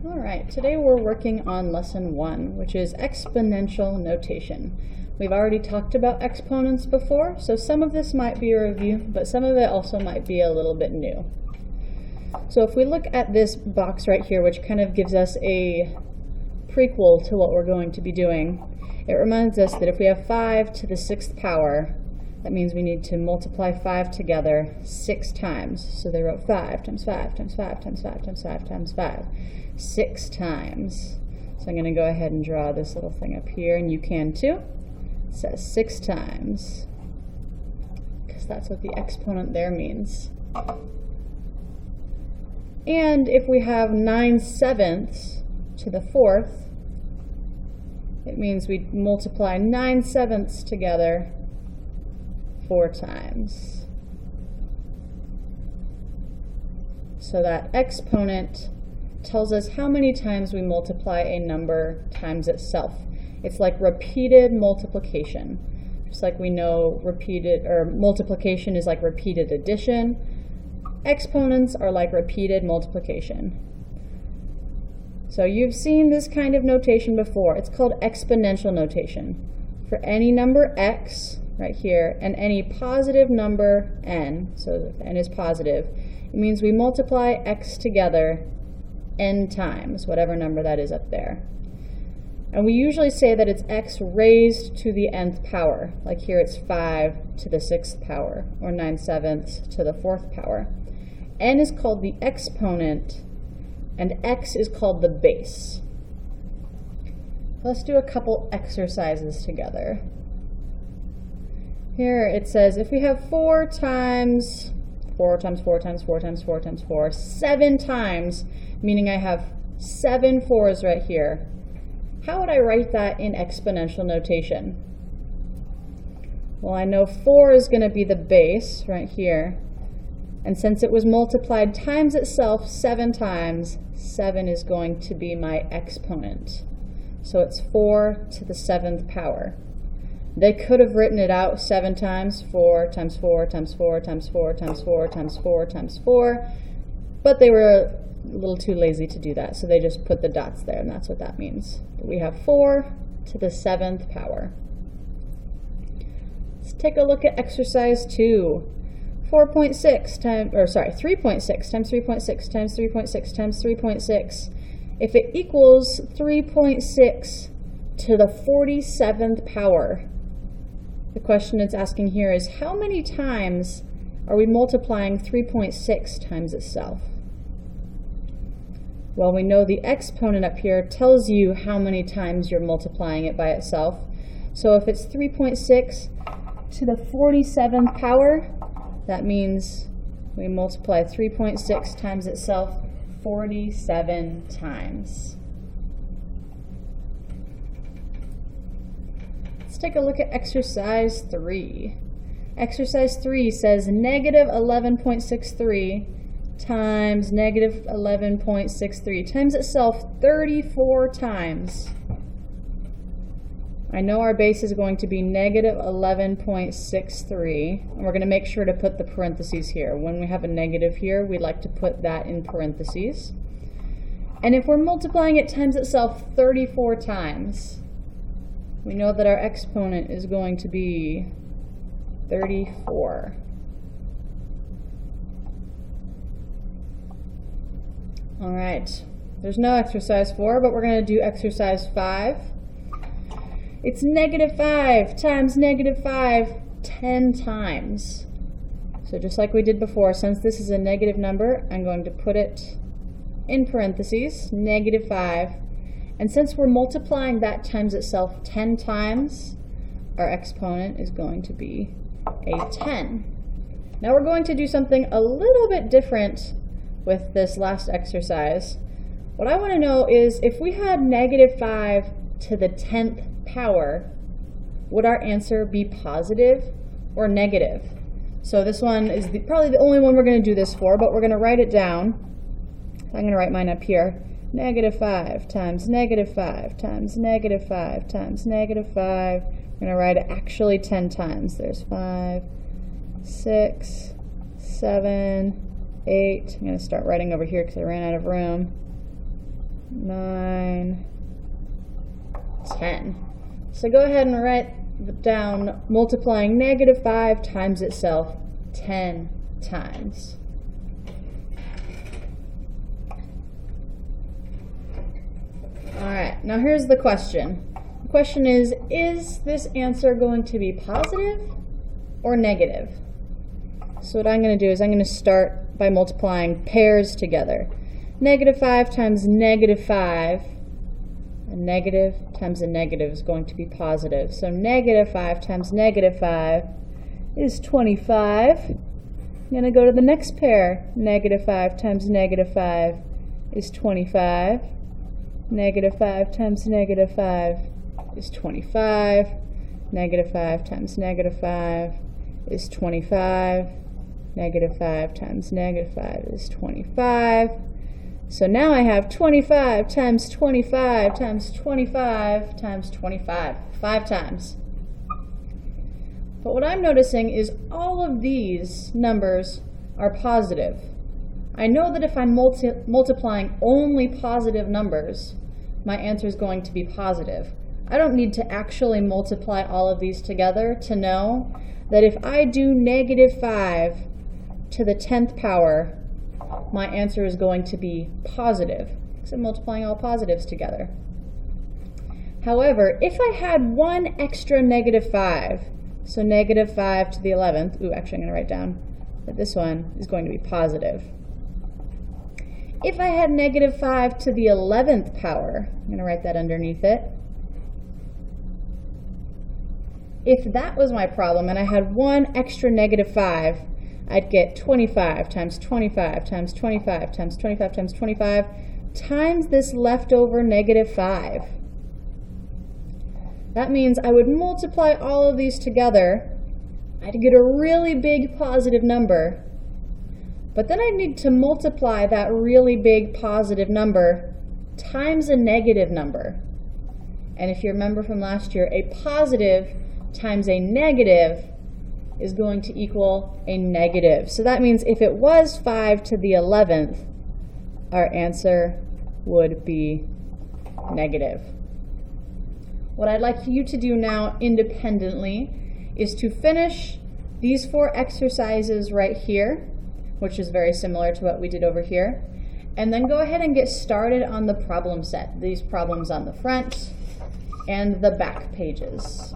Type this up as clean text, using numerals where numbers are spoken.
All right, today we're working on lesson 1, which is exponential notation. We've already talked about exponents before, so some of this might be a review, but some of it also might be a little bit new. So if we look at this box right here, which kind of gives us a prequel to what we're going to be doing, it reminds us that if we have 5 to the 6th power, that means we need to multiply 5 together 6 times. So they wrote 5 times 5 times 5 times 5 times 5 times 5. 6 times. So I'm going to go ahead and draw this little thing up here, and you can too. It says 6 times, because that's what the exponent there means. And if we have 9/7 to the 4th, it means we multiply 9/7 together 4 times. So that exponent tells us how many times we multiply a number times itself. It's like repeated multiplication. Just like we know multiplication is like repeated addition, exponents are like repeated multiplication. So you've seen this kind of notation before. It's called exponential notation. For any number x, right here, and any positive number n, so if n is positive, it means we multiply x together n times, whatever number that is up there. And we usually say that it's x raised to the nth power. Like here it's 5 to the 6th power, or 9/7 to the 4th power. N is called the exponent, and x is called the base. Let's do a couple exercises together. Here it says if we have 4 times 4 times 4 times 4 times 4 times 4, 7 times, meaning I have 7 4s right here. How would I write that in exponential notation? Well, I know 4 is going to be the base right here. And since it was multiplied times itself 7 times, 7 is going to be my exponent. So it's 4 to the 7th power. They could have written it out 7 times, 4 times 4 times 4 times 4 times 4 times 4 times 4, but they were a little too lazy to do that, so they just put the dots there, and that's what that means. But we have 4 to the 7th power. Let's take a look at exercise 2. 3.6 times 3.6 times 3.6 times 3.6. If it equals 3.6 to the 47th power, the question it's asking here is how many times are we multiplying 3.6 times itself? Well, we know the exponent up here tells you how many times you're multiplying it by itself. So if it's 3.6 to the 47th power, that means we multiply 3.6 times itself 47 times. Let's take a look at exercise 3. Exercise 3 says negative 11.63 times negative 11.63 times itself 34 times. I know our base is going to be negative 11.63, and we're going to make sure to put the parentheses here. When we have a negative here, we'd like to put that in parentheses. And if we're multiplying it times itself 34 times, we know that our exponent is going to be 34. All right, there's no exercise 4, but we're going to do exercise 5. It's negative 5 times negative 5 10 times. So just like we did before, since this is a negative number, I'm going to put it in parentheses, negative 5. And since we're multiplying that times itself 10 times, our exponent is going to be a 10. Now we're going to do something a little bit different with this last exercise. What I want to know is if we had negative 5 to the 10th power, would our answer be positive or negative? So this one is probably the only one we're going to do this for, but we're going to write it down. I'm going to write mine up here. Negative 5 times negative 5 times negative 5 times negative 5. I'm going to write it actually 10 times. There's 5, 6, 7, 8. I'm going to start writing over here because I ran out of room. 9, 10. So go ahead and write down multiplying negative 5 times itself 10 times. All right, now here's the question. The question is this answer going to be positive or negative? So what I'm going to do is I'm going to start by multiplying pairs together. Negative 5 times negative 5, a negative times a negative is going to be positive. So negative 5 times negative 5 is 25. I'm going to go to the next pair. Negative 5 times negative 5 is 25. Negative 5 times negative 5 is 25. Negative 5 times negative 5 is 25. Negative 5 times negative 5 is 25. So now I have 25 times 25 times 25 times 25, 5 times. But what I'm noticing is all of these numbers are positive. I know that if I'm multiplying only positive numbers, my answer is going to be positive. I don't need to actually multiply all of these together to know that if I do negative 5 to the 10th power, my answer is going to be positive, because I'm multiplying all positives together. However, if I had one extra negative 5, so negative 5 to the 11th, actually I'm going to write down that this one is going to be positive. If I had negative 5 to the 11th power, I'm going to write that underneath it. If that was my problem and I had one extra negative 5, I'd get 25 times 25 times 25 times 25 times 25 times this leftover negative 5. That means I would multiply all of these together. I'd get a really big positive number. But then I'd need to multiply that really big positive number times a negative number. And if you remember from last year, a positive times a negative is going to equal a negative. So that means if it was 5 to the 11th, our answer would be negative. What I'd like you to do now independently is to finish these 4 exercises right here, which is very similar to what we did over here, and then go ahead and get started on the problem set, these problems on the front and the back pages.